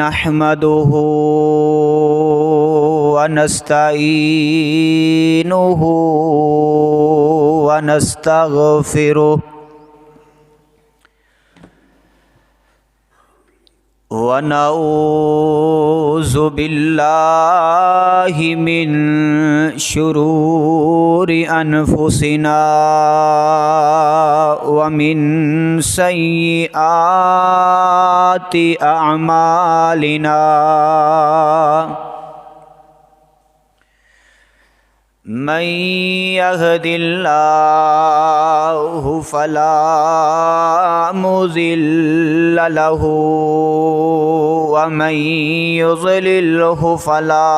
नहमदुहु व नस्तईनुहु व नस्तगफिरुह व नऊज़ु बिल्लाहि मिन शुरूरि अनफुसिना व मिन सय्यिआति अअमालिना। मन यहदिल्लाहु फला मुज़िल्ल लहु व मन युज़लिल्हु फला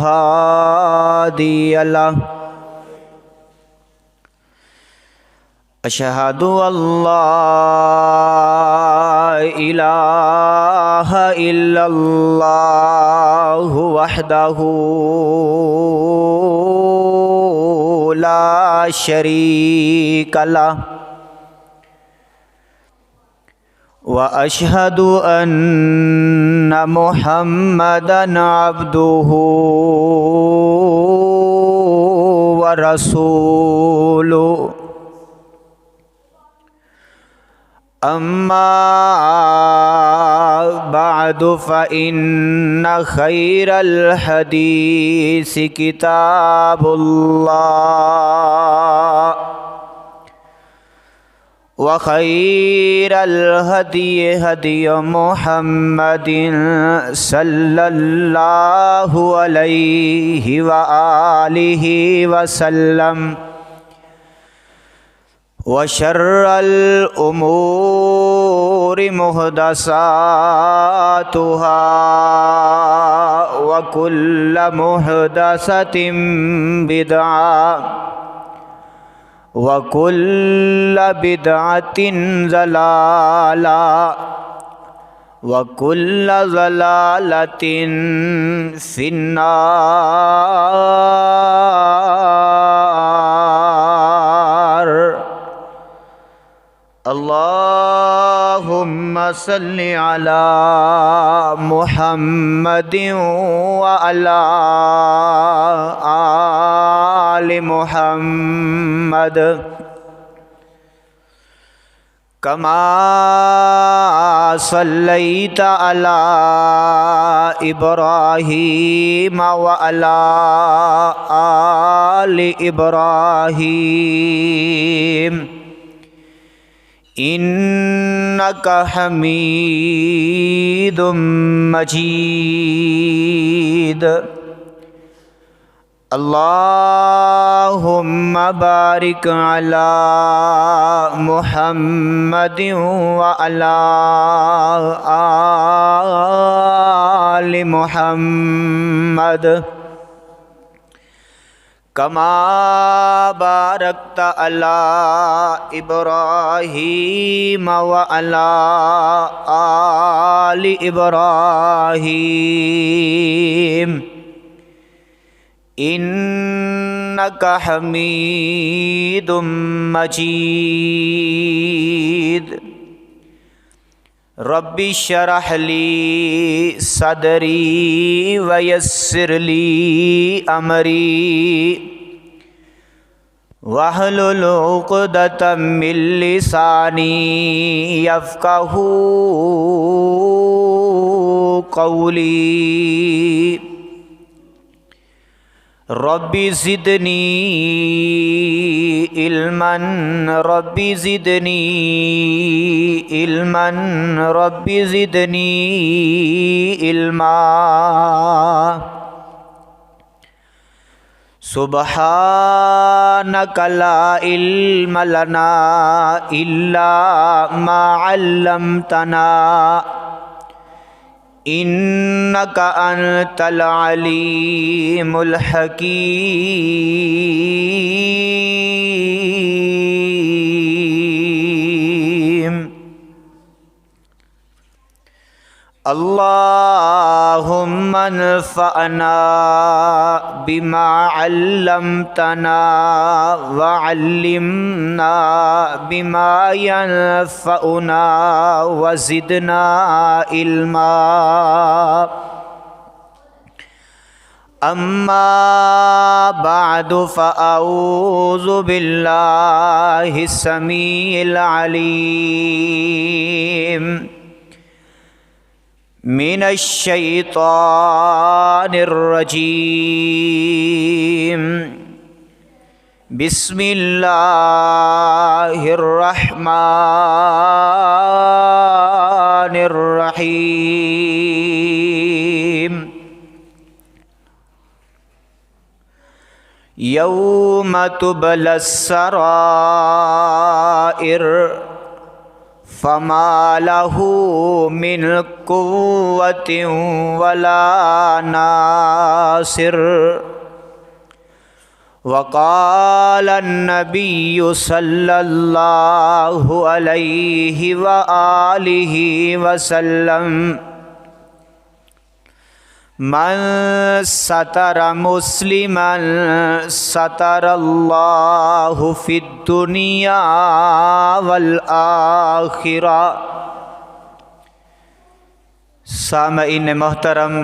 हादिय लहु। अशहदु अल्ला इलाहा इल्लल्लाहु वहदहु ला शरीक लहु व अशहदु अन्ना मुहम्मदन अब्दुहु व रसूलुहु। अम्मा बअदु फ़इन्न खैरल हदीस किताबुल्लाह व खैरल हदी हदी मुहम्मदिन सल्लल्लाहु अलैहि व आलिहि वसल्लम व शर्रल उमूरि मुहदसातुहा व कुल्ल मुहदसतिन बिदअ व कुल्ल बिदअतिन ज़लाला व कुल्ल ज़लालतिन फिन्नार। अल्लाहुम्मा सल्लि अला मुहम्मदिन व अला आलि मुहम्मद कमा सल्लैता अला इब्राहीम व अला आलि इब्राहीम इन्नका हमीदुम मजीद। अल्लाहुम्मा बारिक अला मुहम्मदिन व अला आलि मुहम्मद कमा बारकता अला इब्राहीम व अला आलि इब्राहीम इन्नका हमीदुम मजीद। रब्बि शरह ली सदरी व यस्सिर ली अमरी वहलुल उक़दतम मिन लिसानी यफ़क़हू क़ौली। Rabbi ज़िदनी इल्मन rabbi ज़िदनी इल्मन rabbi ज़िदनी इल्मा। सुब्हानका ला इल्म लना इल्ला मा अल्लमतना इन्नका अंतल अलीमुल हकीम। अल्लाहुम्मा अन्फ़अना बिमा अल्लमतना व अल्लिमना बिमा यनफ़उना व ज़िदना इल्मा। अम्मा बादु फ़अऊज़ु बिल्लाहि समीइल अलीम मिनश्शैतानिर्रजीम। बिस्मिल्लाहिर्रहमानिर्रहीम। यौम तुबलस्सराइर फमा लहू मिन कुव्वतिन वला नासिर। वक़ालन नबिय्यु सल्लल्लाहु अलैहि व आलिहि वसल्लम मन सतर मुस्लिमन सतरल्लाहु फिद्दुनिया वल आखिरा। सामईन मोहतरम,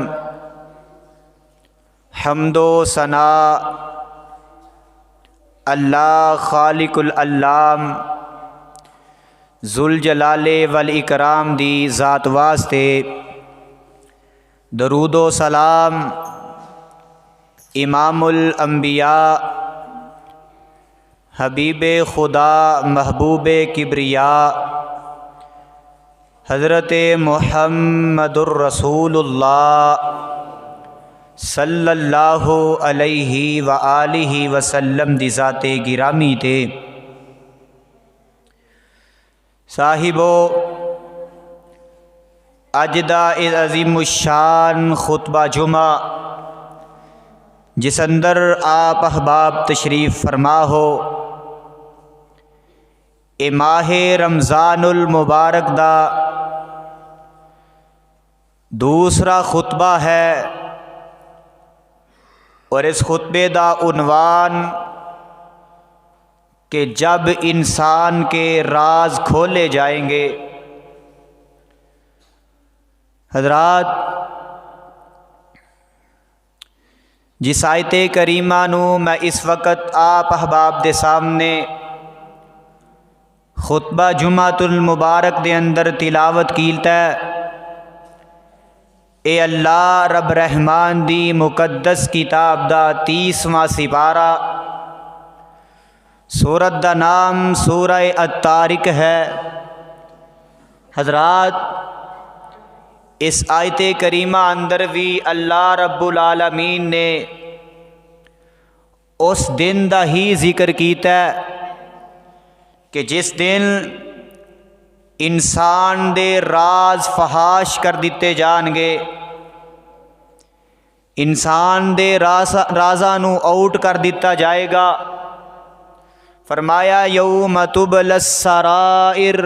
हम्दो सना अल्लाह खालिकुल अल्लाम ज़ुल जलाले वल इकराम दी ज़ात वास्ते दरूदो सलाम इमामुल अंबिया हबीबे खुदा महबूबे किब्रिया हज़रत मुहम्मदुर रसूलुल्लाह सल्लल्लाहु अलैहि व आलिहि वसल्लम दी ज़ाते गिरामी ते। साहिबो, अज दा इस अज़ीमुश्शान खुतबा जुमा जिस अंदर आप अहबाब तशरीफ़ फरमा हो, ए माहे रमज़ानुल मुबारक दा दूसरा खुतबा है और इस खुतबे दा उन्वान कि जब इंसान के राज खोले जाएंगे। हज़रात, जिस आयत करीमा नू मैं इस वक़्त आप अहबाब दे सामने खुतबा जुमातुल मुबारक दे अंदर तिलावत कीता है, ए अल्लाह रब रहमान दी मुकद्दस किताब दा 30वां सिपारा। सूरत दा नाम सूरह अत-तारिक है। हज़रात, इस आयत करीमा अंदर भी अल्लाह रब्बुल आलमीन ने उस दिन दा ही जिक्र कीता कि जिस दिन इंसान दे राज फहाश कर दिते जाणगे, इंसान दे राज़ा नू आउट कर दिता जाएगा। फरमाया यौम तुबलस्सराइर,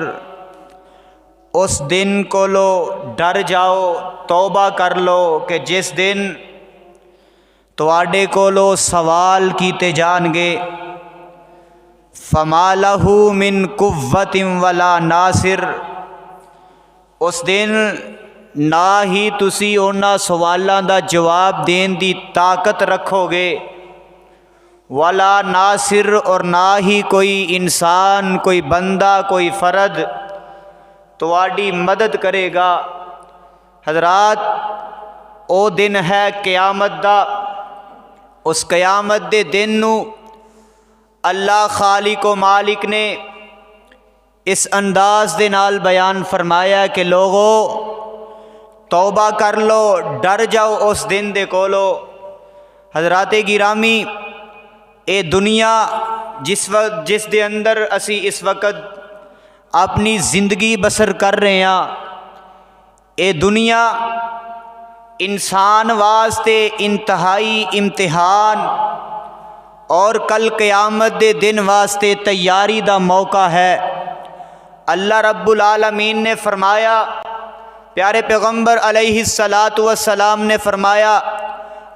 उस दिन को लो डर जाओ, तौबा कर लो कि जिस दिन तुहाडे कोलो सवाल कीते जाणगे। फमा लहू मिन कुव्वतिन वला नासिर, उस दिन ना ही तुसी उन्हां सवालों का जवाब देने की ताकत रखोगे, वला नासिर, और ना ही कोई इंसान, कोई बंदा, कोई फ़र्द तुहाडी मदद करेगा। हज़रात, ओ दिन है क़यामत दा। उस क़यामत दे दिन नू अल्लाह खालिक व मालिक ने इस अंदाज दे नाल बयान फरमाया कि लोगो तौबा कर लो, डर जाओ उस दिन दे कोलो। हज़रात गिरामी, ये दुनिया जिस दे अंदर असी इस वक़्त अपनी ज़िंदगी बसर कर रहे हैं, ये दुनिया इंसान वास्ते इंतहाई इम्तिहान और कल क़यामत दे दिन वास्ते तैयारी दा मौका है। अल्लाह रब्बुल आलमीन ने फरमाया प्यारे पैगम्बर अलैहिस्सलातु वस्सलाम ने फरमाया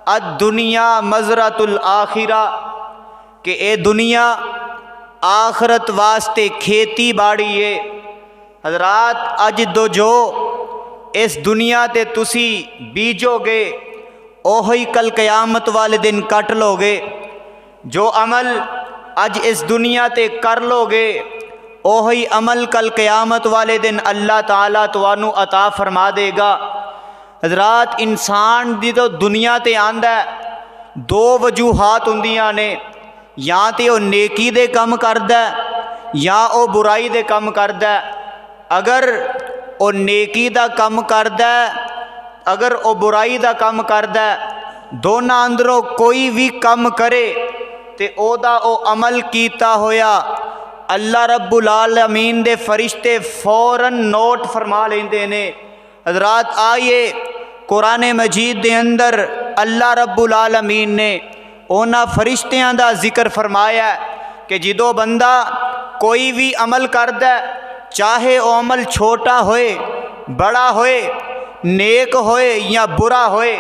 अद-दुनिया मज़रतुल आखिरा, कि ए दुनिया आखरत वास्ते खेती बाड़ी है। हज़रात अज दो जो इस दुनिया ते तुसी बीजोगे ओही कल क़यामत वाले दिन कट लोगे। जो अमल अज इस दुनिया ते कर लोगे ओही अमल कल क़यामत वाले दिन अल्लाह ताला तुहानू अता फरमा देगा। हज़रात इंसान दी तो दुनिया ते आंदा दो वजूहात हुंदियां ने, या तो वह नेकी दे कम करदा या वह बुराई दे कम करदा। अगर वह नेकी दा कम करदा, अगर वह बुराई दा कम करदा, दोनों अंदरों कोई भी कम करे तो ओदा ओ अमल कीता होया अल्लाह रब्बुल आलमीन दे फरिश्ते फौरन नोट फरमा लेंदे ने। हज़रात आइए कुरान मजीद दे अंदर अल्लाह रब्बुल आलमीन ने उन्हां फरिश्तियां दा जिक्र फरमाया कि जदों बंदा कोई भी अमल करदा, चाहे वह अमल छोटा होए बड़ा होए, नेक होए या बुरा होए,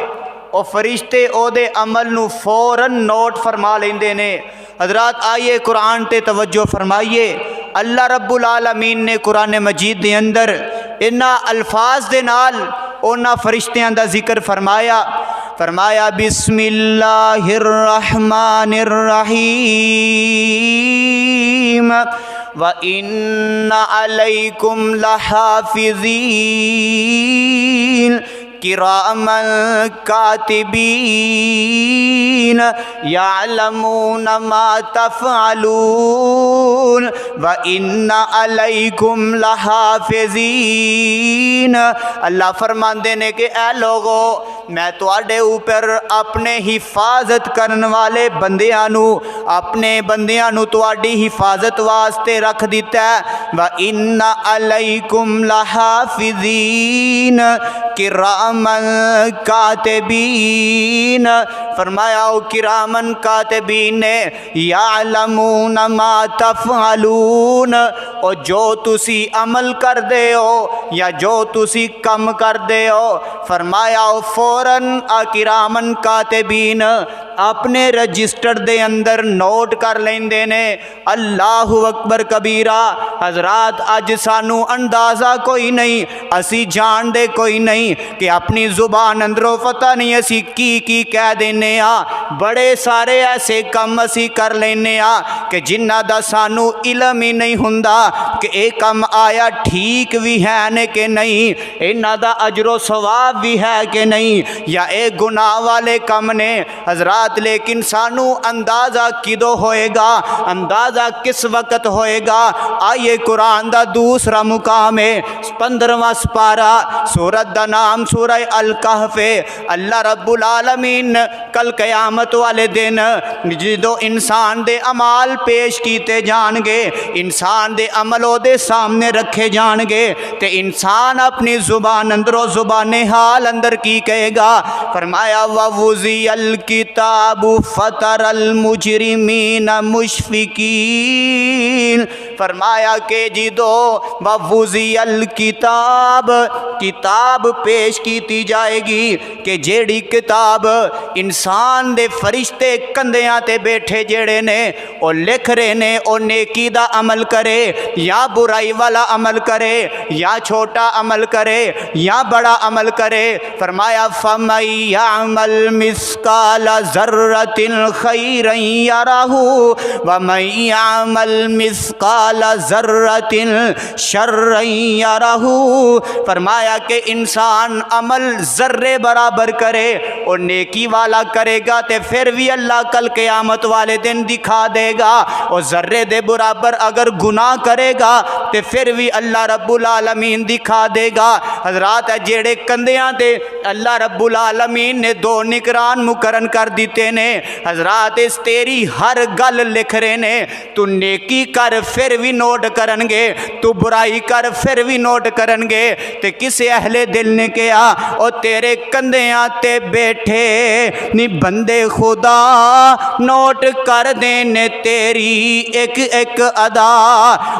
और फरिश्ते ओदे अमल नू फौरन नोट फरमा लेंदे ने। हज़रात आइए कुरान ते तवज्जो फरमाइए। अल्लाह रब्बुल आलमीन ने कुरान मजीद दे अंदर इन्हां अल्फाज दे नाल उन्हां फरिश्तियां दा जिक्र फरमाया बिस्मिल्लाहिर रहमानिर रहीम व इन्ना अलैकुम लहाफिज़ीन किरामन कातिबीन यालमून मा तफ़अलून व इन्ना अलैकुम लहाफिज़ीन। अल्लाह फरमाते ने कि ए लोगो, मैं तुहाडे ऊपर अपने हिफाजत करने वाले बंदियां नू, अपने बंदियां नू तुहाडी हिफाजत वास्ते रख दिता है। व इन्ना अलैकुम लहाफिज़ीन किरामन कातिबीन। फरमाया ओ किरामन कातिबीन ने यालमून मा तफ़अलून, और जो तुसी अमल कर दे हो या जो तुसी कम कर दे हो, फरमाया ओ फौरन किरामन कातिबीन अपने रजिस्टर दे अंदर नोट कर लेंदे ने। अल्लाहु अकबर कबीरा। हज़रात अज सानू अंदाज़ा कोई नहीं, असी जानते कोई नहीं कि अपनी जुबान अंदरों पता नहीं असी की कह देने आ। बड़े सारे ऐसे कम असी कर लेने आ कि जिन्हां दा सानू इलम ही नहीं हुंदा कि ये कम आया ठीक भी है ने कि नहीं, इन्हां दा अजरो सवाब भी है कि नहीं, या ये गुनाह वाले कम ने। हज़रात लेकिन सानू अंदाज़ा किदों होएगा, अंदाज़ा किस वक्त होएगा। आइए कुरान दा दूसरा मुकाम है 15वां सपारा, सूरत दा नाम सूरह अल कहफ है। अल्लाह रब्बुल आलमीन कल क़यामत वाले दिन जदों इंसान दे अमाल पेश किए जाएंगे, इंसान दे अमल ओदे सामने रखे जाएंगे, तो इंसान अपनी जुबान अंदरों जुबाने हाल अंदर की कहेगा। फरमाया ववुज़ियल किताबु फतरल मुजरिमीन मुशफिकीन। फरमाया कि जदों ववुज़ियल किताब पेश की जाएगी कि जेड़ी किताब इंसान दे फरिश्ते कंधियां ते बैठे जेड़े ने वो लिख रहे ने, वो नेकी दा अमल करे या बुराई वाला अमल करे, या छोटा अमल करे या बड़ा अमल करे। फरमाया फमन यअमल मिस्काल ज़र्रतिन खैरन यरहु व मन यअमल मिस्काल ज़र्रतिन शर्रन यरहु। फरमाया कि इंसान अमल ज़र्रे बराबर करे और नेकी वाला करेगा तो फिर भी अल्लाह कल क़यामत वाले दिन दिखा देगा, और ज़र्रे दे बराबर अगर गुनाह करेगा तो फिर भी अल्लाह रब्बुल आलमीन दिखा देगा। हज़रात जेड़े कंधियां ते अल्लाह रब्बुल आलमीन ने दो निगरान मुकरन कर दिते ने। हज़रात इस तेरी हर गल लिख रहे ने। तू नेकी कर फिर भी नोट करनगे, तू बुराई कर फिर भी नोट करनगे, तो किसी किसी अहले दिल ने कहा ओ तेरे कंधियां ते बैठे नी बंदे खुदा नोट कर देने तेरी एक एक अदा।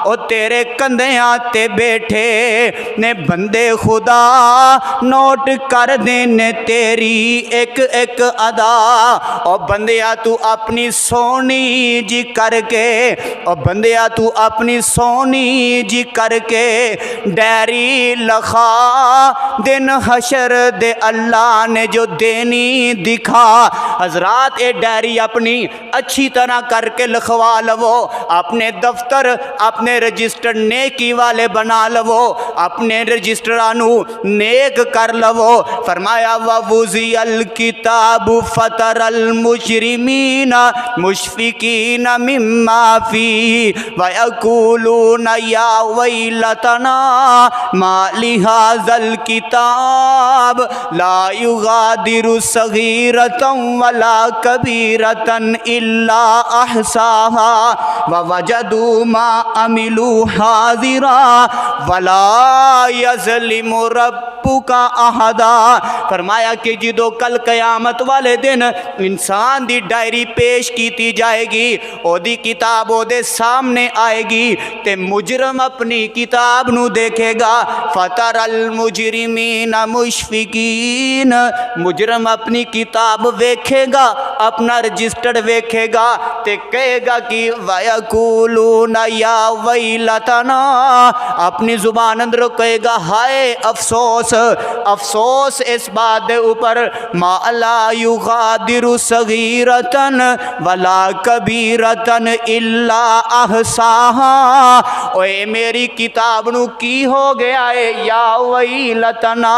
ओ तेरे कंधियां ते बैठे ने बंदे खुदा नोट कर देने तेरी एक एक अदा। ओ बंदिया तू अपनी सोनी जी करके, ओ बंदिया तू अपनी सोनी जी करके डायरी लखा, दिन हशर दे अल्लाह ने जो देनी दिखा। हजरात ये डायरी अपनी अच्छी तरह करके लिखवा लवो, अपने दफ्तर अपने रजिस्टर नेकी वाले बना लवो, अपने रजिस्टरानू नेक कर लवो। फरमाया ववुज़ियल किताबु फतरल मुजरिमीना मुशफिकीना मिम्मा फी वयकूलूना या वैलतना मा लिहाज़ल किताब ला युगादिरु सगीरतन वला कबीरतन इल्ला अहसाहा व वजदू मा अमिलू हाज़िरा वला यज़लिमु रब्बुका अहदा। फरमाया कि जो कल क़यामत वाले दिन इंसान दी डायरी पेश की जाएगी, ओदी किताब ओदे सामने आएगी ते मुजरम अपनी किताब नू देखेगा। फतरल मुजरिमीना मुशफिकीन, मुजरम अपनी किताब वेखेगा, अपना रजिस्टर्ड वेखेगा ते कहेगा कि वयकूलूना या वैलतना, अपनी जुबान अंदर कहेगा हाय अफसोस अफसोस इस बात के ऊपर मा ला युगादिरु सगीरतन वला कबीरतन इल्ला अहसाहा। ओए मेरी किताब नू की हो गया है, या वैलतना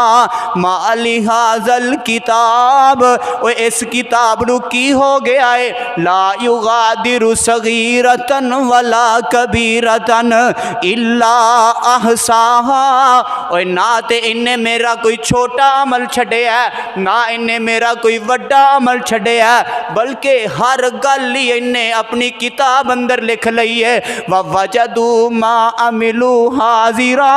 मा लिहाज़ल किताब, ओए इस किताब नू की हो गया है, ला युगादिरु सगीरतन वला कबीरतन इल्ला अहसाहा। ओए ना ते इन्हें मेरा कोई छोटा अमल छड्या है, ना इन्हें मेरा कोई वड्डा अमल छड्या है, बल्कि हर गल ही इन्हें अपनी किताब अंदर लिख लई है। व वजदू मा अमिलू हाजिरा,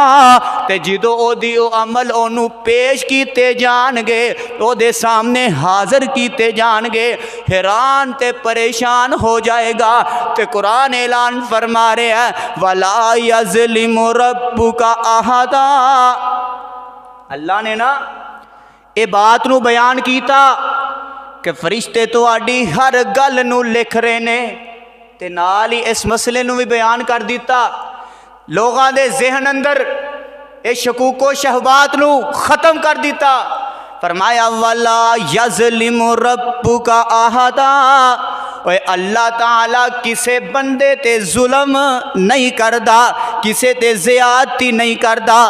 ते जिदो ओदी ओ अमल ओनू पेश कीते जाणगे, ओदे सामने हाजिर कीते जाणगे, हैरान ते परेशान हो जाएगा। ते कुरान ऐलान फरमा रहा है वला यज़लिमु रब्बुका अहदा। अल्लाह ने ना ये बात नू बयान कीता कि फरिश्ते तुहाडी हर गल नू लिख रहे ने, ते नाल ही इस मसले नू भी बयान कर दिता। लोगों के जहन अंदर ये शकूको शहबात नू ख़त्म कर दिता। फरमाया वला यज़लिमु रब्बुका अहदा, ओए अल्लाह ताला किसे बंदे ते जुल्म नहीं करदा, किसे ते ज़ियादती नहीं करदा।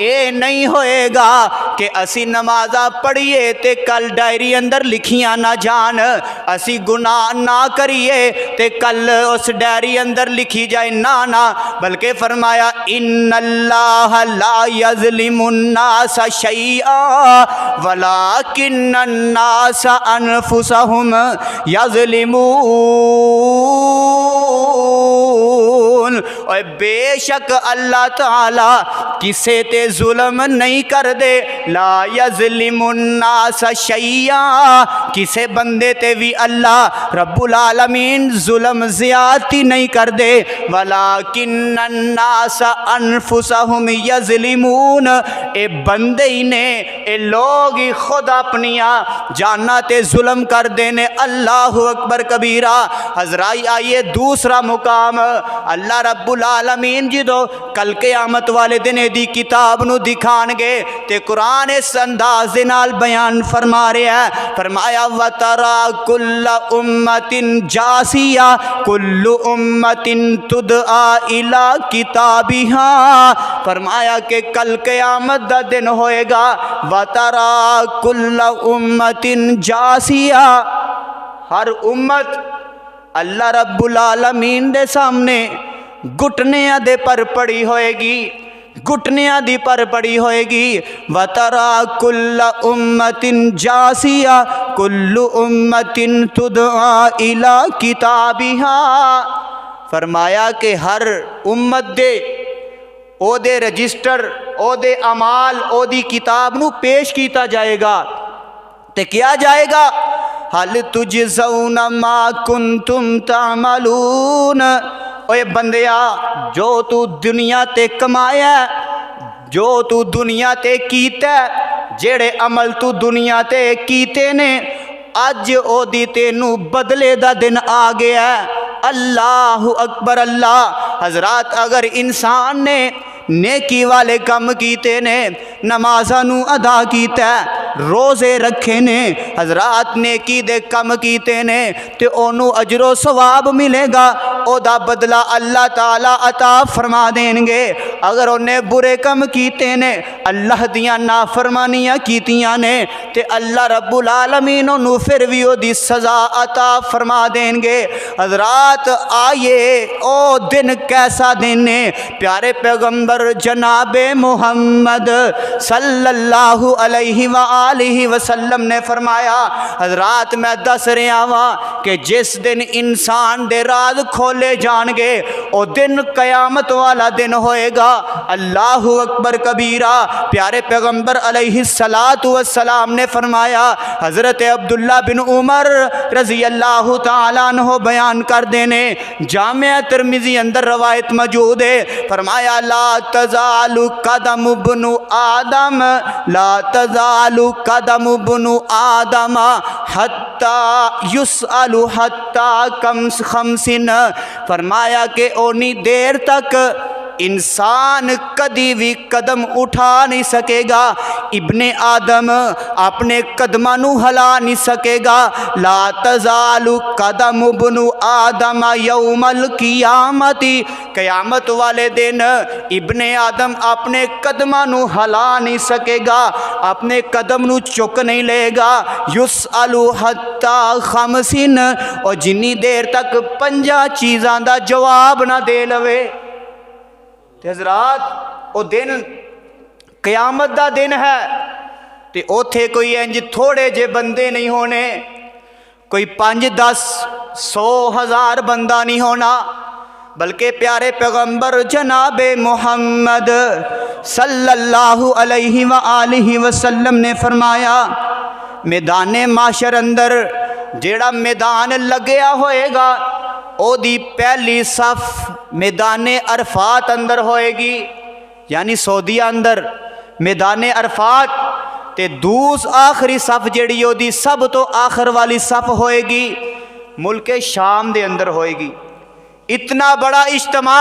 ये नहीं होएगा कि असी नमाजा पढ़िए ते कल डायरी अंदर लिखियां ना जान, असी गुनाह ना करिए ते कल उस डायरी अंदर लिखी जाए, ना ना, बल्कि फरमाया इन्नल्लाह ला यज़लिमुन्नास शैआ वलाकिन्नन्नास अनफुसहुम यज़लिमून। और बेशक अल्लाह ताला किसे ते जुल्म नहीं कर दे, ला यज़लिमुन्नास शैया, किसे बंदे ते भी अल्लाह रब्बुल आलमीन जुल्म ज़्यादती नहीं कर दे। वलाकिन्नन्नास अनफुसहुम यज़लिमून, ए बंदे ही ने, ए लोग ही खुद अपनिया जाना ते जुल्म कर देने। अल्लाहु अकबर कबीरा। हजराई आइए दूसरा मुकाम, अल्लाह रब्बुल आलमीन जिदो कल क़यामत वाले दिन दी किताब नू दिखाणगे ते कुरान इस अंदाज दे नाल बयान फरमा रहा है। फरमाया वतरा कुल्ल उम्मतिन जासिया कुल्लु उम्मतिन तुदआ इला किताबिहा। फरमाया कि कल क़यामत दा दिन होएगा, वतरा कुल्ल उम्मतिन जासिया, हर उम्मत अल्लाह रब्बुल आलमीन दे सामने घुटनियां दे पर पड़ी होएगी, घुटनियां दी पर पड़ी होएगी। वतरा कुल्ल उम्मतिन जासिया कुल्लु उम्मतिन तुदआ इला किताबिहा। फरमाया कि हर उम्मत दे ओदे रजिस्टर ओदे अमाल ओदी किताब नू पेश किया जाएगा ते क्या जाएगा, हल तुजज़ौना मा कुंतुम तामलून। ओए बंदिया, जो तू दुनिया ते कमाया, जो तू दुनिया ते कीता, जेड़े अमल तू दुनिया ते कीते ने, अज ओदी तेनू बदले दा दिन आ गया। अल्लाहु अकबर। अल्लाह हजरात, अगर इंसान ने नेकी वाले कम कीते ने, नमाज़ां नू अदा कीता, रोज़े रखे ने, हजरात नेकी दे कम कीते ने, ते ओनू अजरो सवाब मिलेगा, ओदा बदला अल्लाह ताला अता फरमा देंगे। अगर उन्हें बुरे कम कीते ने, अल्लाह दियां नाफरमानियां कीतियां ने, ते अल्लाह रब्बुल आलमीन ओनू फिर भी ओदी सज़ा अता फरमा देंगे। हजरात आइए, ओ दिन कैसा दिन है। प्यारे पैगंबर जनाबे मोहम्मद सल्लल्लाहु अलैहि वालिहि वसल्लम ने फरमाया, हजरात मैं दस रहा वां कि जिस दिन इंसान दे राज खोले जाएंगे, ओ दिन कयामत वाला दिन होएगा। अल्लाहु अकबर कबीरा। प्यारे पैगंबर अलैहि सलातु वस्सलाम ने फरमाया, हजरत अब्दुल्ला बिन उमर रजी अल्लाह तआला अन्हु बयान कर देने, जामिया तिरमिज़ी अंदर रवायत मौजूद है। फरमाया, ला तज़ालु कदम इब्नु आदम, ला तज़ालु कदम इब्नु आदम हत्ता युसअलु हत्ता खमसिन। फरमाया कि ओनी देर तक इंसान कदी भी कदम उठा नहीं सकेगा, इब्ने आदम अपने कदमां नू हला नहीं सकेगा। ला तज़ालु कदम इब्नु आदम यौमल क़ियामती, क़यामत वाले दिन इब्ने आदम अपने कदमां नू हला नहीं सकेगा, अपने कदम नू चुक नहीं लेगा। युसअलु हत्ता खमसिन, और जिन्नी देर तक 5 चीज़ां दा जवाब ना दे लवे। हजरात वो दिन कयामत दा दिन है, ते उथे कोई इंज थोड़े जे बंदे नहीं होने, कोई 5, 10, 100, 1000 बंदा नहीं होना, बल्कि प्यारे पैगंबर जनाबे मोहम्मद सल्लल्लाहु अलैहि वालिहि वसल्लम ने फरमाया, मैदान माशर अंदर जेड़ा मैदान लगया होएगा, ओदी पहली सफ मैदान अरफात अंदर होएगी, यानी सऊदीया अंदर मैदान अरफात, ते दूस आखिरी सफ जेड़ी ओदी सब तो आखिर वाली सफ होएगी मुल्क शाम दे अंदर होएगी। इतना बड़ा इज्तिमा,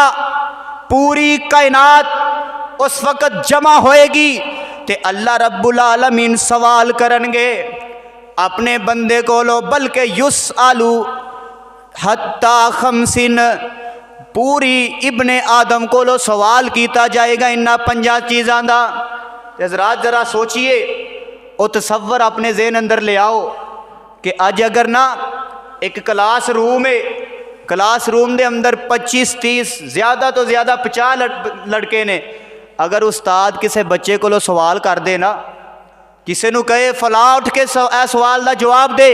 पूरी कायनात उस वक़्त जमा होएगी, ते अल्लाह रब्बुल आलमीन सवाल करनगे अपने बंदे कोलो, बल्कि युसअलु हत्ता खमसिन, पूरी इब्ने आदम को सवाल किया जाएगा इन्ना 5 चीज़ों का। हज़रात जरा सोचिए, वो तसव्वुर अपने ज़हन अंदर ले आओ कि अज अगर ना एक क्लास रूम है, क्लास रूम के अंदर 25-30 ज़्यादा तो ज़्यादा 50 लड़के ने, अगर उस्ताद किसी बच्चे को सवाल कर दे ना, किसी को कहे फला उठ के सवाल का जवाब दे,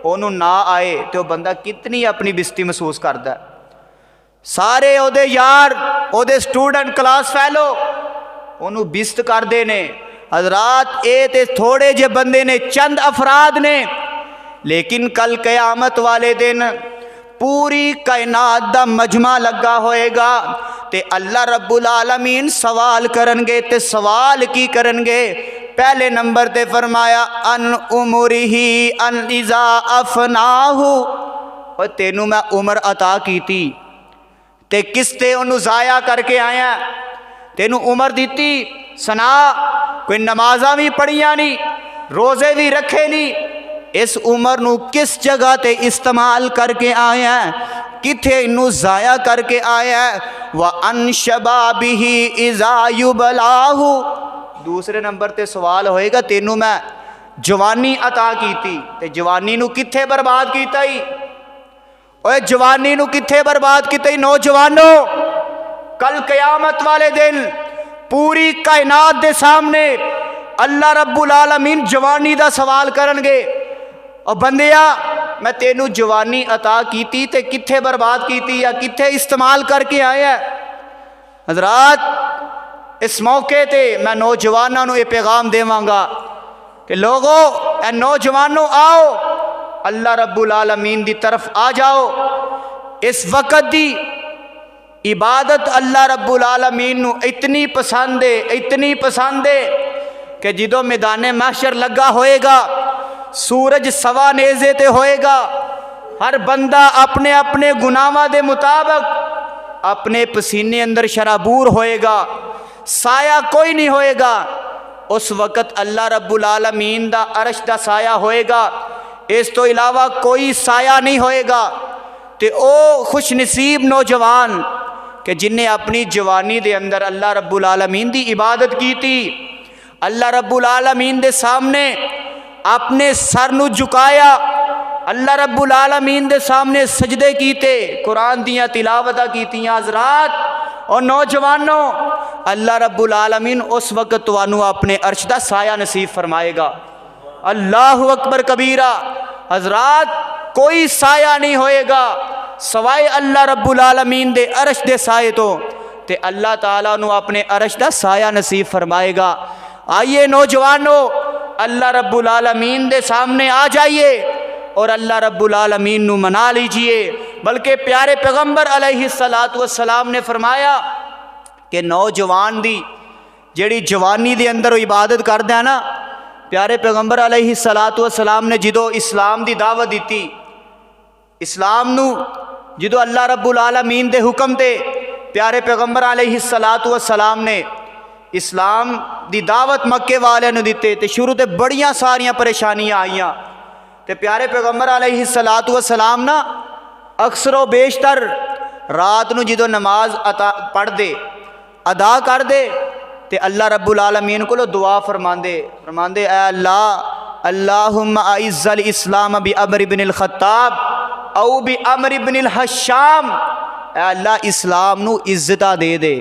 ओनू ना आए, तो बंदा कितनी अपनी बेइज्जती महसूस करता। सारे ओदे यार, ओदे स्टूडेंट, क्लास फैलो ओनू बेइज्जत करते ने। हजरात ये तो थोड़े जे बंदे ने, चंद अफराद ने, लेकिन कल कयामत वाले दिन पूरी कायनात दा मजमा लगा होएगा, ते अल्लाह रब्बुल आलमीन सवाल करनगे। ते सवाल की करनगे? पहले नंबर ते फरमाया अन उमरिही अन इज़ा अफनाहु, और तेनू मैं उम्र अता की थी, ते किस ते उन्होंने ज़ाया करके आया, तेनू उम्र दी सना, कोई नमाज़ा भी पढ़िया नहीं, रोज़े भी रखे नहीं, इस उम्र नू किस जगह ते इस्तेमाल करके आया, किथे इनू ज़ाया करके आया। व अन शबाबिही इज़ा युबलाहु, दूसरे नंबर ते सवाल होएगा तेनू मैं जवानी अता की थी, ते जवानी नू किथे बर्बाद कीता ही? ओए जवानी नू किथे बर्बाद कीता ही? नौजवानों, कल कयामत वाले दिन पूरी कायनात दे सामने अल्लाह रब्बुल आलमीन जवानी दा सवाल करनगे, और बंदिया मैं तेनू जवानी अता की थी ते किथे बर्बाद की थी, या किथे इस्तेमाल करके आया? हजरात इस मौके ते मैं नौजवानों को यह पैगाम देवांगा कि लोगों ए नौजवानों आओ अल्लाह रब्बुल आलमीन की तरफ आ जाओ। इस वक़्त दी इबादत अल्लाह रब्बुल आलमीन नू इतनी पसंद है, इतनी पसंद है कि जदों मैदाने महशर लगा होएगा, सूरज सवा नेज़े ते होएगा, हर बंदा अपने अपने गुनाहां दे मुताबिक अपने पसीने अंदर शराबूर होएगा, साया कोई नहीं होएगा। उस वक़्त अल्लाह रब्बुल आलमीन दा अरश दा साया होएगा, इस तो इलावा कोई साया नहीं होएगा। ते ओ खुश नसीब नौजवान कि जिन्हें अपनी जवानी दे अंदर अल्लाह रब्बुल आलमीन दी इबादत की थी, अल्लाह रब्बुल आलमीन दे सामने अपने सर नू झुकाया, अल्लाह रब्बुल आलमीन दे सामने सजदे कीते, कुरान दियाँ तिलावतां कीतियां। हज़रात और नौजवानों, अल्लाह रब्बुल आलमीन उस वक़्त तुहानू अपने अर्श दा साया नसीब फरमाएगा। अल्लाहु अकबर कबीरा। हज़रात कोई साया नहीं होएगा सवाए अल्लाह रब्बुल आलमीन दे अरश दे साए तो, ते अल्लाह ताला नू अपने अरश दा साया नसीब फरमाएगा। आइए नौजवानों, अल्लाह रब्बुल आलमीन दे सामने आ जाइए और अल्लाह रब्बुल आलमीन नू मना लीजिए। बल्कि प्यारे पैगंबर अलैहिस्सलातु वस्सलाम ने फरमाया कि नौजवान दी जेड़ी जवानी दे अंदर इबादत करदा है ना, प्यारे पैगंबर अलैहिस्सलातु वस्सलाम ने जदों इस्लाम दी दावत दी, इस्लाम नू जदों अल्लाह रब्बुल आलमीन दे हुक्म ते प्यारे पैगंबर अलैहिस्सलातु वस्सलाम ने इस्लाम दी दावत मक्के वालियां नू दिते, ते शुरू ते बड़ियां सारियां परेशानियां आईयां। ते प्यारे पैगंबर अलैहिस्सलातु वस्सलाम ना अक्सरों बेशतर रात नू जदों नमाज पढ़दे अदा कर दे ते अल्लाह रब्बुल आलमीन को दुआ फरमांदे ऐ अल्लाह अल्लाहुम्मा अइज़्ज़ल इस्लाम बि अमर इब्न अल खत्ताब औ बि अमर इब्न अल हश्शाम। ऐ अल्लाह इस्लाम नू इज्जतां दे दे,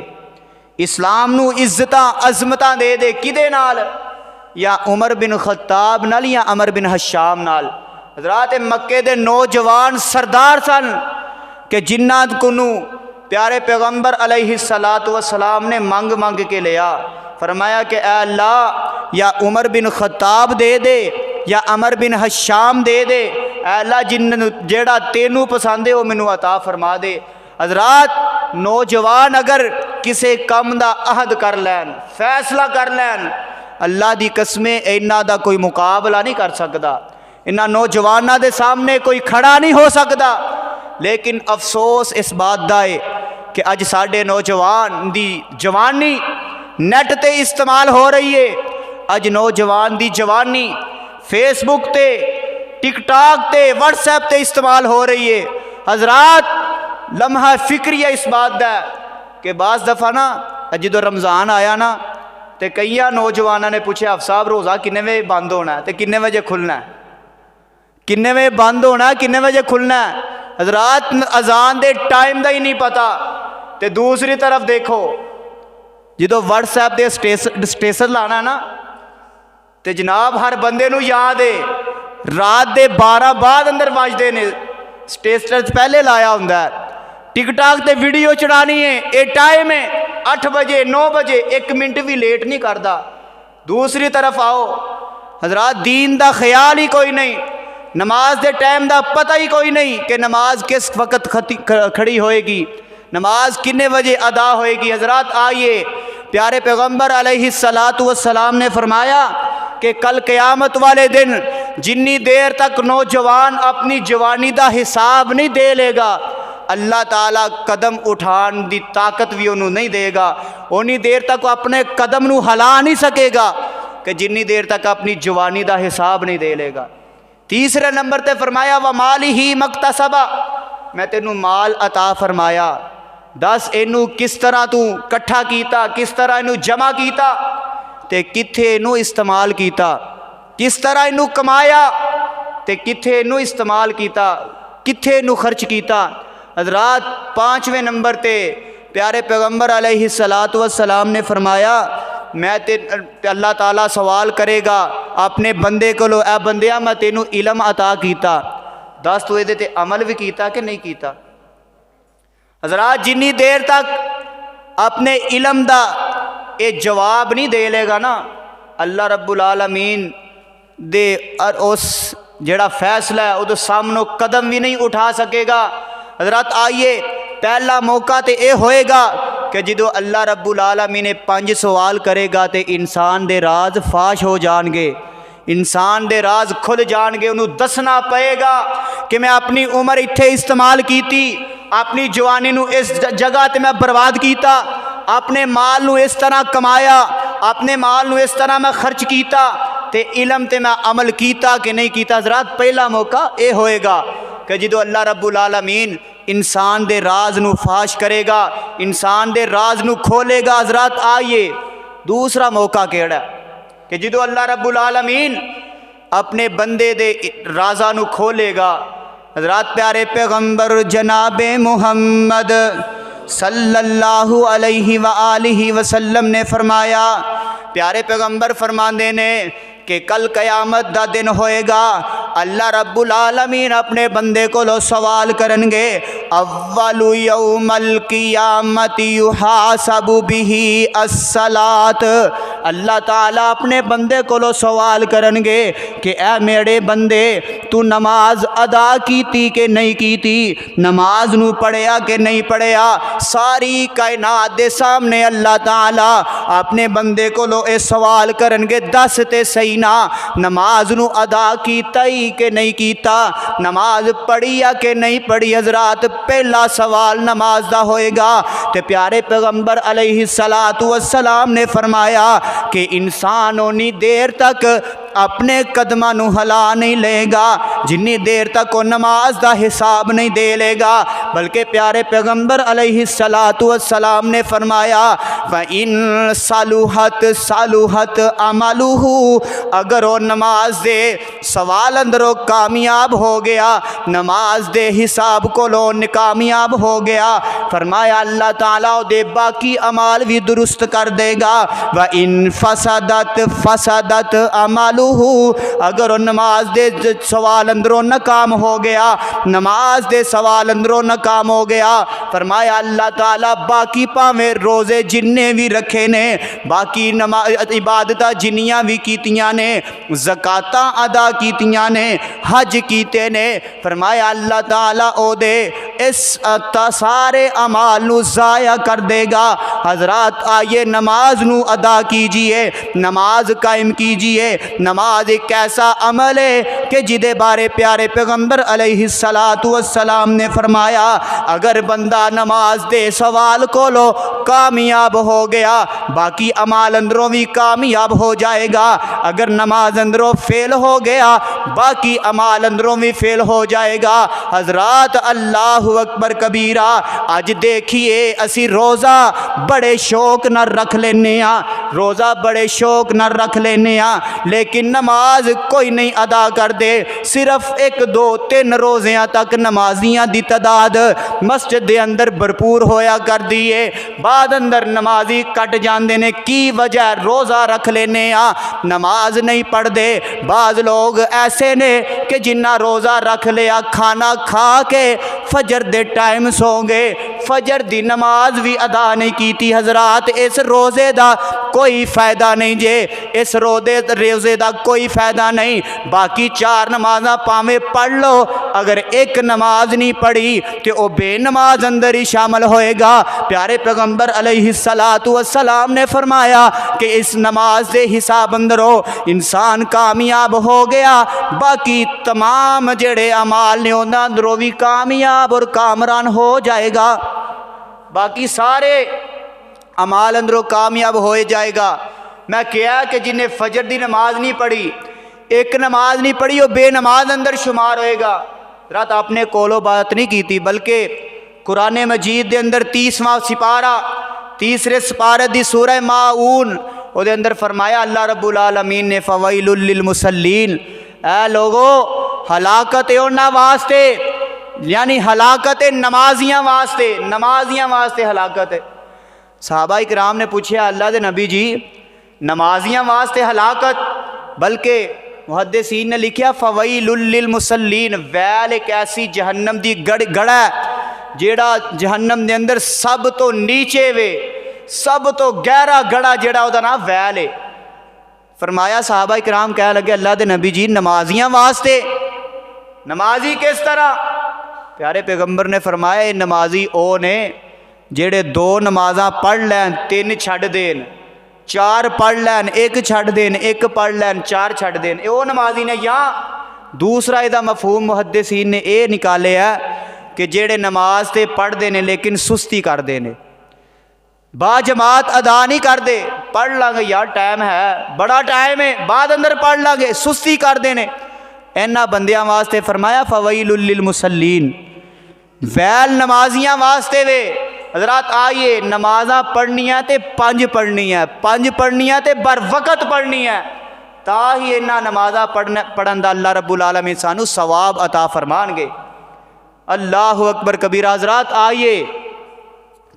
इस्लाम नू इज्जतां अजमतां दे दे। किदे नाल? या उमर बिन खत्ताब नाल या अमर बिन हश्शाम नाल। हज़रात मक्के दे नौजवान सरदार सन कि जिन्ना कोनू प्यारे पैगंबर अलैहिस्सलातु वस्सलाम ने मंग मंग के लिया। फरमाया कि ऐ अल्लाह या उमर बिन खत्ताब दे दे या अमर बिन हश्शाम दे दे। ऐ अल्लाह जिन जेड़ा तेनू पसंद है वो मैनू अता फरमा दे। हज़रात नौजवान अगर किसी कम दा अहद कर लैन, फैसला कर लैन, अल्लाह दी कसमें इन्हां दा कोई मुकाबला नहीं कर सकदा, इन्हां नौजवानों दे सामने कोई खड़ा नहीं हो सकता। लेकिन अफसोस इस बात दा है कि अज साडे नौजवान दी जवानी नेट ते इस्तेमाल हो रही है। अज नौजवान दी जवानी फेसबुक ते, टिकटॉक ते, व्हाट्सएप ते इस्तेमाल हो रही है। हज़रात लम्हा फिक्रिया इस बात दा कि बाज़ दफ़ा ना जदों रमज़ान आया ना तो कई नौजवानों ने पूछा अफ साहब रोज़ा किन्ने बजे बंद होना है, तो किन्ने बजे खुलना है, किन्ने बजे बंद होना है, किन्ने बजे खुलना है। हज़रात अजान दे टाइम का ही नहीं पता। तो दूसरी तरफ देखो जो व्हाट्सएप के स्टेटस लाना ना, तो जनाब हर बंदे नू याद है रात के 12 बाद अंदर बजते ने, स्टेटस पहले लाया होंगे। टिकटॉक ते वीडियो चढ़ानी है, ये टाइम है 8 बजे 9 बजे, 1 मिनट भी लेट नहीं करता। दूसरी तरफ आओ हज़रात दीन का ख्याल ही कोई नहीं, नमाज के टाइम का पता ही कोई नहीं कि नमाज किस वक्त खड़ी होएगी, नमाज किन्ने बजे अदा होएगी। हज़रात आइए प्यारे पैगंबर अलैहिस्सलातु वस्सलाम ने फरमाया कि कल क़यामत वाले दिन जिन्नी देर तक नौजवान अपनी जवानी का हिसाब नहीं दे लेगा, अल्लाह ताला कदम उठान की ताकत भी उन्होंने नहीं देगा। उन्नी देर तक अपने कदम नू हिला नहीं सकेगा कि जिन्नी देर तक अपनी जवानी का हिसाब नहीं दे लेगा। तीसरे नंबर ते फरमाया व माली ही मक्तसबा, मैं तेनू माल अता फरमाया, दस इनू किस तरह तू कट्ठा कीता, किस तरह इनू जमा कीता, ते किथे इनू इस्तेमाल कीता, किस तरह इनू कमाया, ते किथे इनू इस्तेमाल कीता, किथे इनू खर्च कीता। हज़रात 5वें नंबर ते प्यारे पैगंबर अलैहिस्सलातु वस्सलाम ने फरमाया मैं ते अल्लाह ताला सवाल करेगा अपने बंदे को, ए बंदिया मैं तेनू इलम अता कीता, दस तू ये अमल भी कीता कि नहीं कीता। हज़रात जिन्नी देर तक अपने इलम दा ये जवाब नहीं दे लेगा ना, अल्लाह रब्बुल आलमीन दे उस जेड़ा फैसला है वो सामने कदम भी नहीं उठा सकेगा। हजरत आइए, पहला मौका तो यह होएगा कि जो अल्लाह रब्बुल आलमीन ने 5 सवाल करेगा तो इंसान दे राज फाश हो जाएंगे, इंसान दे राज खुल जाएंगे। उन्होंने दसना पएगा कि मैं अपनी उम्र इत्थे इस्तेमाल की थी, अपनी जवानी नू इस जगह ते मैं बर्बाद किया, अपने माल नू इस तरह कमाया, अपने माल नू इस तरह मैं खर्च किया, ते इलम ते मैं अमल किया कि नहीं किया। हज़रात पहला मौका ये होएगा कि जो अल्लाह रब्बुल आलमीन इंसान दे राज नू फाश करेगा, इंसान दे राज नू खोलेगा। हज़रात आइए, दूसरा मौका केड़ा कि जो अल्लाह रब्बुल आलमीन अपने बंदे दे राजा नू खोलेगा। हज़रात प्यारे पैगंबर जनाब मुहम्मद सल्लल्लाहु अलैहि व आलिहि वसल्लम ने फरमाया, प्यारे पैगंबर फरमाते ने कि कल क़यामत दा दिन होएगा, अल्लाह रब्बुल आलमीन अपने बंदे को सवाल करनगे, अव्वलु यौमल क़ियामति युहासबु बिही अस्सलात। अल्लाह ताला अपने बंदे को सवाल करनगे कि ऐ मेरे बंदे, तू नमाज अदा की कि नहीं की, नमाज नू पढ़िया कि नहीं पढ़िया। सारी कायनात दे सामने अल्लाह ताला अपने बंदे को ये सवाल करनगे, दस ते सही ना, नमाज नू अदा कीता ही कि नहीं कीता, नमाज पढ़ी या कि नहीं पढ़ी। हज़रात पहला सवाल नमाज दा होएगा। ते प्यारे पैगंबर अलैहिस्सलातु वस्सलाम ने फरमाया कि इंसान उन्नी देर तक अपने कदमां नू हिला नहीं लेगा जिन्नी देर तक वो नमाज दा हिसाब नहीं दे लेगा। बल्कि प्यारे पैगंबर अलैहिस्सलातु वस्सलाम ने फरमाया, व इन सालुहत सालुहत अमलुहु, अगर वो नमाज दे सवाल अंदरों कामयाब हो गया, नमाज दे हिसाब को लो कामयाब हो गया, फरमाया अल्लाह ताला दे बाकी अमाल भी दुरुस्त कर देगा। व इन फसदत फसदत अमलुहु, अगर वो नमाज दे सवाल अंदरों नाकाम हो गया, नमाज दे सवाल अंदरों नाकाम हो गया, फरमाया अल्लाह ताला बाकी भावें रोज़े जिन्ने भी रखे ने, बाकी नमाज इबादत जिन्नियां भी कीतियां ने, ज़कातां अदा कीतियां ने, हज कीते ने, फरमाया अल्लाह ताला ओदे इस सारे अमाल नू ज़ाया कर देगा। हज़रात आइए, नमाज नू अदा कीजिए, नमाज कायम कीजिए। नमाज एक ऐसा अमल है कि जिदे बारे प्यारे पैगंबर अलैहिस्सलातु वस्सलाम ने फरमाया, अगर बंदा नमाज दे सवाल को लो कामयाब हो गया, बाकी अमाल अंदरों भी कामयाब हो जाएगा। अगर नमाज अंदरों फेल हो गया, बाकी अमाल अंदरों भी फेल हो जाएगा। हज़रात अल्लाहु अकबर कबीरा। अज देखिए असी रोज़ा बड़े शौक न रख लेने, रोज़ा बड़े शौक न रख लेने, लेकिन नमाज कोई नहीं अदा कर दे। सिर्फ 1 2 3 रोज़ियां तक नमाजियां दी तादाद मस्जिद दे अंदर भरपूर होया कर दी है, बाद अंदर नमाजी कट जाते ने। की वजह? रोज़ा रख लेने, नमाज नहीं पढ़ते। बाज़ लोग ऐसे ने कि जिन्ना रोज़ा रख लिया, खाना खा के फजर दे टाइम सो गए, फजर दी नमाज भी अदा नहीं की। हज़रात इस रोज़े का कोई फ़ायदा नहीं जे, इस रोज़े का कोई फ़ायदा नहीं। बाकी 4 नमाज़ां भावें पढ़ लो, अगर एक नमाज नहीं पढ़ी तो वह बेनमाज अंदर ही शामिल होएगा। प्यारे पैगंबर अलैहिस्सलातु वस्सलाम ने फरमाया कि इस नमाज के हिसाब अंदरों इंसान कामयाब हो गया, बाकी तमाम जेड़े अमाल ने उन्हां अंदरों भी कामयाब और कामरान हो जाएगा। बाकी सारे अमाल अंदरों कामयाब हो जाएगा। मैं कहा कि जिन्हें फजर की नमाज नहीं पढ़ी, एक नमाज नहीं पढ़ी, वो बेनमाज अंदर शुमार होएगा। रात आपने कोलो बात नहीं की थी, बल्कि कुरान मजीद के अंदर 30वां सिपारा, तीसरे सिपारे दी सूरह माऊन उसके अंदर फरमाया अल्लाह रब्बुल आलमीन ने, फ़वैलुल लिल मुसल्लीन, ऐ लोगो हलाकत उन्हां वास्ते, यानी हलाकत नमाजियां वास्ते, नमाजियां वास्ते हलाकत है। सहाबा इकराम ने पूछा अल्लाह के नबी जी, नमाजियां वास्ते हलाकत? बल्कि मुहद्दिसीन ने लिखा फ़वैलुल लिल मुसल्लीन, वैल एक ऐसी जहन्नम दी गड़ा जेड़ा जहन्नम के अंदर सब तो नीचे वे, सब तो गहरा गड़ा जिहड़ा उहदा नाम वैल है। फरमाया सहाबा इकराम कह लगे अल्लाह दे नबी जी नमाजियां वास्ते, नमाजी किस तरह? प्यारे पैगंबर ने फरमाया ये नमाजी ओ ने जेड़े 2 नमाज़ां पढ़ लैन 3 छड्ड देन, 4 पढ़ लैन 1 छड्ड देन, 1 पढ़ लैन 4 छड्ड देन, ये वो नमाजी ने। या दूसरा इहदा मफहूम मुहद्दिसीन ने यह निकालिया कि जेड़े नमाज ते पढ़ते हैं लेकिन सुस्ती करते हैं, बाजमात अदा नहीं करते। पढ़ लांगे यार टाइम है, बड़ा टाइम है, बाद अंदर पढ़ लांगे, सुस्ती करते हैं। इन्हां बंदियां वास्ते फरमाया फवैलुल लिल मुसल्लीन, वैल नमाजियां वास्ते वे। हज़रात आइए नमाज़ां पढ़नियां ते 5 पढ़नियां, 5 पढ़नियां ते बर वक़्त पढ़नियां, तां ही इन्हां नमाज़ां पढ़न दा अल्लाह रब्बुल आलमीन सानू सवाब अता फरमानगे। अल्लाहु अकबर कबीरा। हज़रात आइए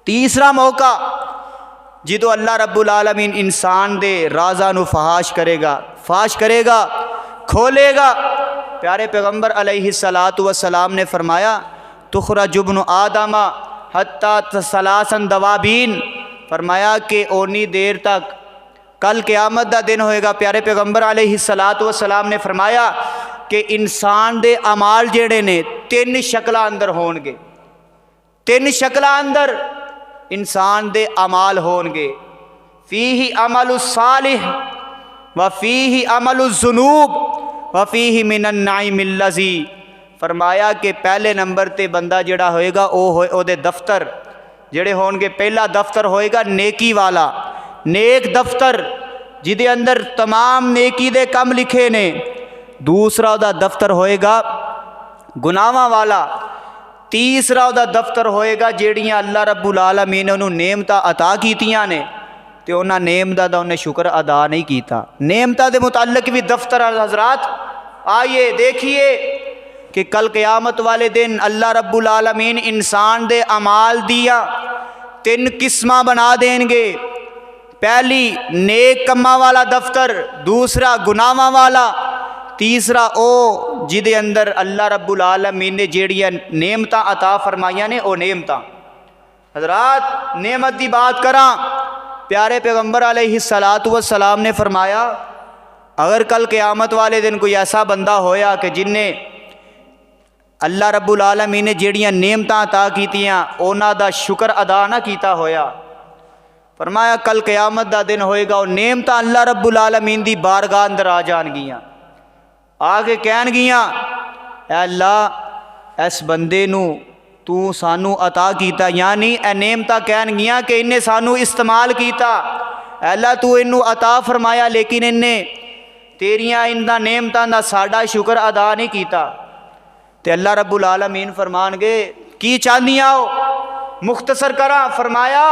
तीसरा मौका जिदों अल्लाह रब्बुल आलमीन इंसान दे राज़ां नू फहाश करेगा, खोलेगा। प्यारे पैगंबर अलैहिस्सलातु वस्सलाम ने फरमाया तुखरजु इब्नु आदमा हत्ता सलासन दवाबीन, फरमाया कि ओनी देर तक कल क़यामत दा दिन होएगा। प्यारे पैगंबर अलैहिस्सलातु वस्सलाम ने फरमाया कि इंसान दे अमाल जेड़े ने 3 शक्लां अंदर होणगे, 3 शक्लां अंदर इंसान दे अमाल होणगे। फीही अमलु सालिह व फीही अमलु ज़ुनूब व फीही मिनन नाइमिल लज़ी। फरमाया कि पहले नंबर ते बंदा जिहड़ा होएगा ओहदे दफ्तर जिहड़े होणगे, पहला दफ्तर होएगा नेकी वाला, नेक दफ्तर जिहदे अंदर तमाम नेकी दे कम लिखे ने। दूसरा उहदा दफ्तर होएगा गुनाहां वाला। तीसरा उहदा दफ्तर होएगा जेड़ियां अल्लाह रब्बुल आलमीन ने उहनूं नेमतां अता कीतियां ने ते उन्हां नेमतां दा उन्हें शुक्र अदा नहीं किया। नेमतां दे मुताल्लिक भी दफ्तर। हज़रात आइए देखिए कि कल क़यामत वाले दिन अल्लाह रब्बुल आलमीन इंसान दे अमाल दिया 3 किस्मां बना देंगे। पहली नेक कम्मां वाला दफ्तर, दूसरा गुनाहां वाला, तीसरा ओ जिदे अंदर अल्लाह रब्बुल आलमीन ने जेड़ियां नेमतां अता फरमाइयां ने ओ नेमतां। हज़रात नेमत की बात करा, प्यारे पैगंबर अलैहिस्सलातु वस्सलाम ने फरमाया अगर कल क़यामत वाले दिन कोई ऐसा बंदा होया कि जिन्हें अल्लाह रब्बुल आलमीन ने जेड़ियां नेमतां अता कीतियां उन्हां दा शुक्र अदा ना कीता होया, फरमाया कल क़यामत दा दिन होएगा वो नेमतां अल्लाह रब्बुल आलमीन दी बारगाह अंदर आ जाणगियां, आके कहणगियां ऐ अल्लाह इस बंदे नू तू सानू अता कीता, यानी ए नेमतां कहणगियां कि इन्हें सानू इस्तेमाल कीता, अल्लाह तू इनू अता फरमाया लेकिन इन्हें तेरियां इन्हां नेमतां दा साडा शुक्र अदा नहीं कीता। ते अल्लाह रब्बुल आलमीन फरमानगे की चाहदियां हो? मुख्तसर करा, फरमाया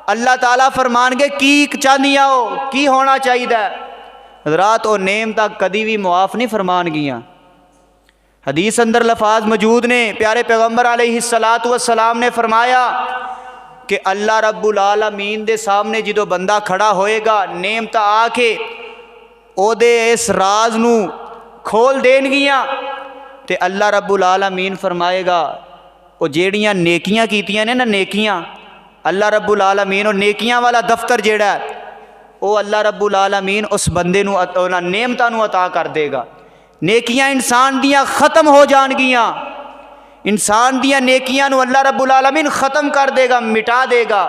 अल्लाह ताला फरमानगे की चाहदियां हो, की होना चाहिए? हज़रात वो नेमतां कदी भी मुआफ़ नहीं फरमानगियां। हदीस अंदर लफाज मौजूद ने, प्यारे पैगंबर अलैहिस्सलातु वस्सलाम ने फरमाया कि अल्लाह रब्बुल आलमीन दे सामने जो बंदा खड़ा होएगा नेमतां आके ओदे इस राज नू खोल देनगियां ते अल्लाह रब्बुल आलमीन फरमाएगा वो जेड़ियां नेकियां कीतियां ने ना नेकियां, अल्लाह रब्बुल आलमीन और नेकियां वाला दफ्तर जेड़ा वो अल्लाह रब्बुल आलमीन उस बंदे नू उन्हां नेमतां नू अता कर देगा। नेकियां इंसान दियां ख़त्म हो जाणगियां, इंसान दियां नेकियां नू अल्लाह रब्बुल आलमीन ख़त्म कर देगा, मिटा देगा।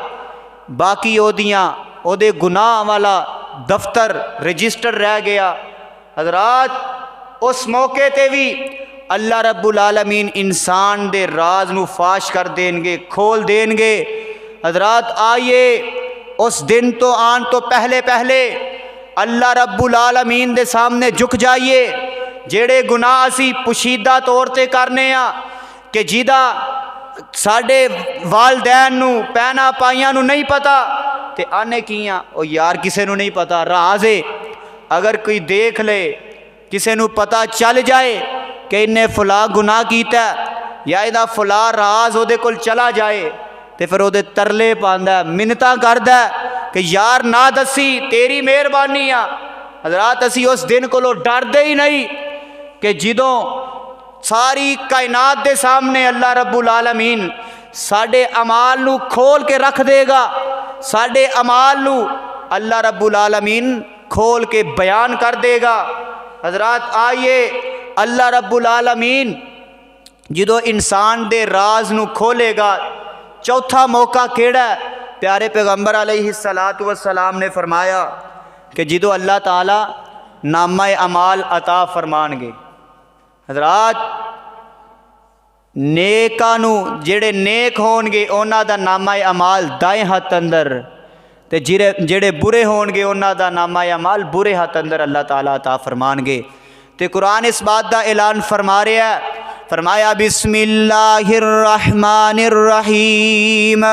बाकी ओदियां ओदे गुनाह वाला दफ्तर रजिस्टर रह गया। हज़रात उस मौके ते भी अल्लाह रब्बुल आलमीन इंसान दे राज नू फाश कर देंगे, खोल देंगे। हज़रात आइए उस दिन तो आन तो पहले पहले अल्लाह रब्बुल आलमीन दे सामने झुक जाइए। जेड़े गुनाह असी पुशीदा तौर ते करने आ कि जिदा साडे वालदैन नू पैना पाइयां नू नहीं पता ते आने कियां ओ यार किसे नू नहीं पता, राज है। अगर कोई देख ले, किसे नू पता चल जाए कि इन्हें फला गुनाह कीता या इहदा फला राज उहदे कोल चला जाए तो फिर उहदे तरले पांदा, मिन्नतां करदा कि यार ना दसी, तेरी मेहरबानी आ। हज़रात असी उस दिन कोलों डरदे ही नहीं कि जिदों सारी कायनात दे सामने अल्लाह रब्बुल आलमीन साडे अमाल नू खोल के रख देगा साडे अमाल नू अल्लाह रब्बुल आलमीन खोल के बयान कर देगा। हजरात आइए, अल्लाह रब्बुल आलमीन जो इंसान दे राज नू खोलेगा, चौथा मौका केड़ा है? प्यारे पैगंबर अलैहिस्सलातु वस्सलाम ने फरमाया कि जो अल्लाह ताला नामा अमाल अता फरमानगे। हजरात नेकां नू जेड़े नेक होणगे उन्हां दा नामा अमाल दाएं हत्थ अंदर, ते जेड़े बुरे होणगे उन्हां दा नामा अमाल बुरे हत्थ अंदर अल्लाह ताला अता फरमानगे। ते कुरान इस बात का ऐलान फरमा रहा है, फरमाया बिस्मिल्लाहिर्रहमानिर्रहीम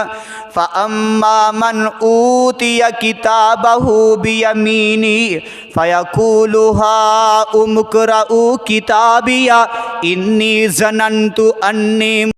फ़अम्मा मन ऊतिया किताबहु बियमीनी फ़यक़ूलु हाउम इक़्रऊ किताबिया इन्नी ज़नन्तु अन्नी